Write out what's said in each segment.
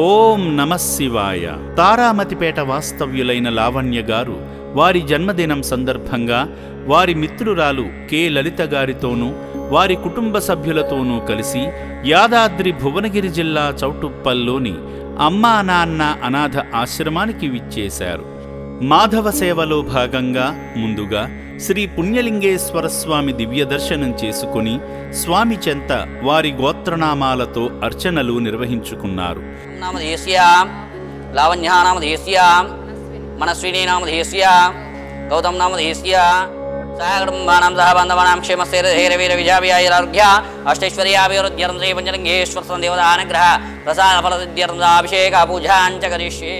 ఓం నమః శివాయ. తారామతిపేట వాస్తవ్యులైన లావణ్య గారు వారి జన్మదినం సందర్భంగా వారి మిత్రురాలు కె లలిత గారితోనూ వారి కుటుంబ సభ్యులతోనూ కలిసి యాదాద్రి భువనగిరి జిల్లా చౌటుప్పల్లోని అమ్మా నాన్న అనాథ ఆశ్రమానికి విచ్చేశారు. మాధవ సేవలో భాగంగా ముందుగా శ్రీ పుణ్యలింగేశ్వర స్వామి దివ్య దర్శనం చేసుకుని స్వామి చెంత వారి గోత్రనామాలతో అర్చనలు నిర్వహించుకున్నారు. లావణ్య నామధేస్య, మనస్విని నామధేస్య, గౌతమ్ నామధేస్య, సహకుటుంబానాం సహ బాంధవానాం క్షేమస్థైర్యవీర విజయాభియారోగ్య అష్టైశ్వర్యాభివృద్ధ్యర్థం శ్రీ పుణ్యలింగేశ్వర దేవతానుగ్రహ ప్రసాద ఫలసిద్ధ్యర్థం అభిషేక పూజాంచ కరిష్యే.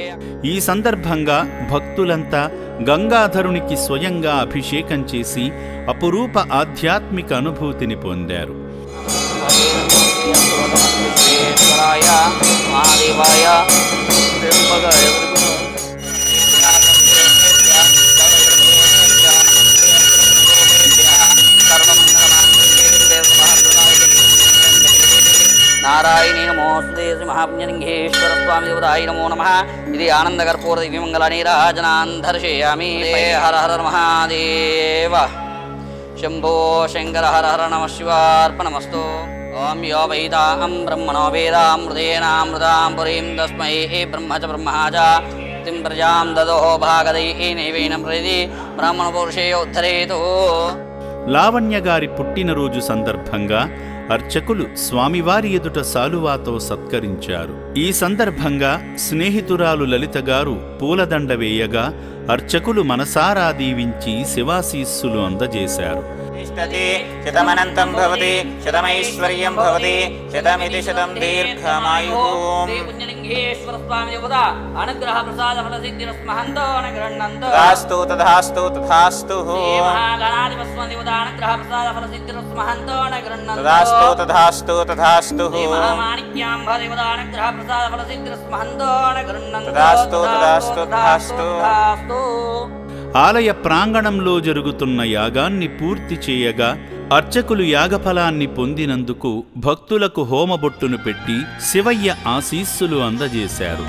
ఈ సందర్భంగా భక్తులంతా గంగాధరునికి స్వయంగా అభిషేకం చేసి అపురూప ఆధ్యాత్మిక అనుభూతిని పొందారు. నారాయణీ నమోస్తుతే శ్రీ మహాపుణ్యలింగేశ్వర స్వామి దేవతాయ నమో నమః. ఇది ఆనందకర్పూర దివ్యమంగళ నీరాజనాన్ దర్శయామి. హర హర మహాదేవ శంభో శంకర హర హర నమః శివార్పణమస్తు. ఓం యో వైదాం బ్రహ్మణో వేదామృతేనామృతాం పురీం తస్మై బ్రహ్మ చ బ్రహ్మ చ తిం ప్రజాం దదోః భాగదైనైవేన ప్రతి బ్రాహ్మణ పురుషేయ ఉద్ధరేతు. లావణ్య గారి పుట్టినరోజు సందర్భంగా అర్చకులు స్వామివారి ఎదుట సాలువాతో సత్కరించారు. ఈ సందర్భంగా స్నేహితురాలు లలిత గారు పూలదండ వేయగా అర్చకులు మనసారా దీవించి శివాశీస్సులు అందజేశారు. శతమనంతం భవతి శతమైశ్వర్యం భవతి శతమితి శతం దీర్ఘమాయుః. పుణ్యలింగేశ్వర స్వామి దేవత అనుగ్రహ ప్రసాద ఫల సిద్ధిరస్మహంతో నగరణంతో. తథాస్తు తథాస్తు తథాస్తు. మహాగణాధిప స్వామి దేవత అనుగ్రహ ప్రసాద ఫల సిద్ధిరస్మహంతో నగరణంతో. తథాస్తు తథాస్తు తథాస్తు. మహామాణిక్యాంబ దేవత అనుగ్రహ ప్రసాద ఫల సిద్ధిరస్మహంతో నగరణంతో. తథాస్తు తథాస్తు తథాస్తు. ఆలయ ప్రాంగణంలో జరుగుతున్న యాగాన్ని పూర్తి చేయగా అర్చకులు యాగఫలాన్ని పొందినందుకు భక్తులకు హోమబొట్టును పెట్టి శివయ్య ఆశీస్సులు అందజేశారు.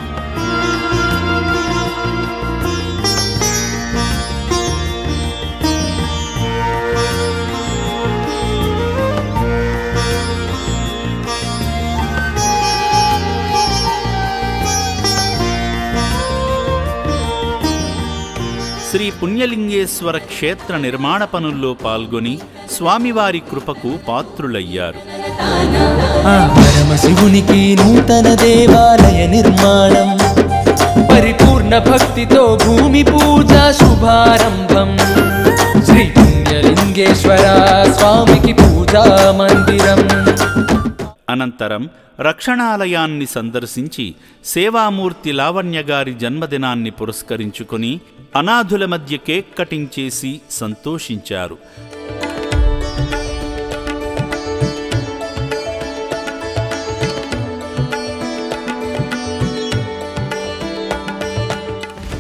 శ్రీ పుణ్యలింగేశ్వర క్షేత్ర నిర్మాణ పనుల్లో పాల్గొని స్వామివారి కృపకు పాత్రులయ్యారు. పరమశివునికి నూతన దేవాలయ నిర్మాణం, పరిపూర్ణ భక్తితో భూమి పూజ శుభారంభం. శ్రీ పుణ్యలింగేశ్వర స్వామికి పూజా మందిరం. అనంతరం రక్షణాలయాన్ని సందర్శించి సేవామూర్తి లావణ్య గారి జన్మదినాన్ని పురస్కరించుకుని అనాథుల మధ్య కేక్ కటింగ్ చేసి సంతోషించారు.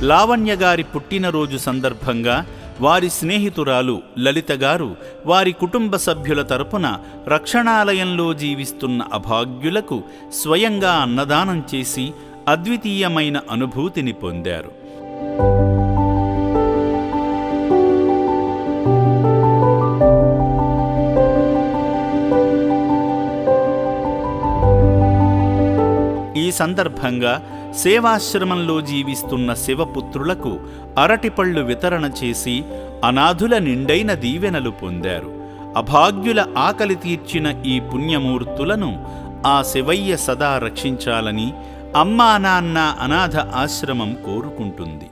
లావణ్య గారి పుట్టినరోజు సందర్భంగా వారి స్నేహితురాలు లలిత గారు వారి కుటుంబ సభ్యుల తరపున రక్షణాలయంలో జీవిస్తున్న అభాగ్యులకు స్వయంగా అన్నదానం చేసి అద్వితీయమైన అనుభూతిని పొందారు. ఈ సందర్భంగా సేవాశ్రమంలో జీవిస్తున్న శివపుత్రులకు అరటిపళ్ళు వితరణ చేసి అనాథుల నిండైన దీవెనలు పొందారు. అభాగ్యుల ఆకలి తీర్చిన ఈ పుణ్యమూర్తులను ఆ శివయ్య సదా రక్షించాలని అమ్మా నాన్న అనాథ ఆశ్రమం కోరుకుంటుంది.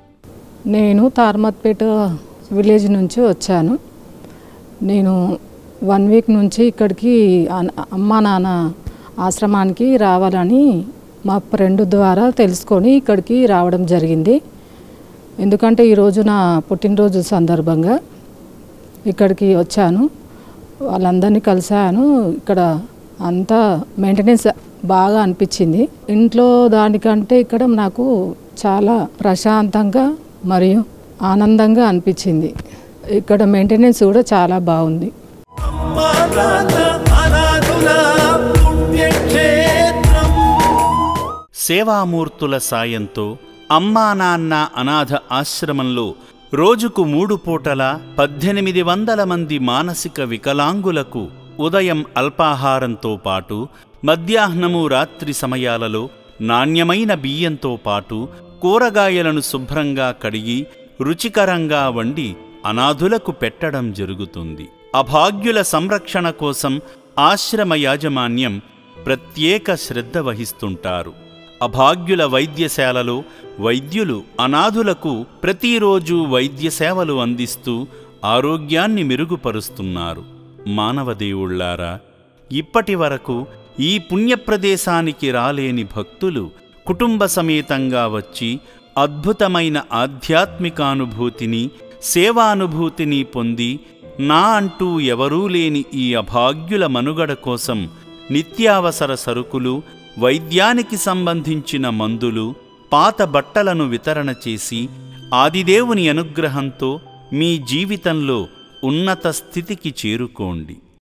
నేను తార్మత్పేట విలేజ్ నుంచి వచ్చాను. నేను 1 వీక్ నుంచి ఇక్కడికి అమ్మా నాన్న ఆశ్రమానికి రావాలని మా ఫ్రెండ్ ద్వారా తెలుసుకొని ఇక్కడికి రావడం జరిగింది. ఎందుకంటే ఈరోజు నా పుట్టినరోజు సందర్భంగా ఇక్కడికి వచ్చాను. వాళ్ళందరినీ కలిసాను. ఇక్కడ అంతా మెయింటెనెన్స్ బాగా అనిపించింది. ఇంట్లో దానికంటే ఇక్కడ నాకు చాలా ప్రశాంతంగా మరియు ఆనందంగా అనిపించింది. ఇక్కడ మెయింటెనెన్స్ కూడా చాలా బాగుంది. సేవామూర్తుల సాయంతో అమ్మా నాన్న అనాథ ఆశ్రమంలో రోజుకు 3 పూటల 1800 మంది మానసిక వికలాంగులకు ఉదయం అల్పాహారంతో పాటు మధ్యాహ్నము రాత్రి సమయాలలో నాణ్యమైన బియ్యంతో పాటు కూరగాయలను శుభ్రంగా కడిగి రుచికరంగా వండి అనాథులకు పెట్టడం జరుగుతుంది. అభాగ్యుల సంరక్షణ కోసం ఆశ్రమ యాజమాన్యం ప్రత్యేక శ్రద్ధ వహిస్తుంటారు. అభాగ్యుల వైద్యశాలలో వైద్యులు అనాథులకు ప్రతిరోజు వైద్య సేవలు అందిస్తూ ఆరోగ్యాన్ని మెరుగుపరుస్తున్నారు. మానవదేవుళ్లారా, ఇప్పటి వరకు ఈ పుణ్యప్రదేశానికి రాలేని భక్తులు కుటుంబ సమేతంగా వచ్చి అద్భుతమైన ఆధ్యాత్మికానుభూతిని, సేవానుభూతిని పొంది నా అంటూ ఎవరూ లేని ఈ అభాగ్యుల మనుగడ కోసం నిత్యావసర సరుకులు, వైద్యానికి సంబంధించిన మందులు, పాత బట్టలను వితరణ చేసి ఆదిదేవుని అనుగ్రహంతో మీ జీవితంలో ఉన్నత స్థితికి చేరుకోండి.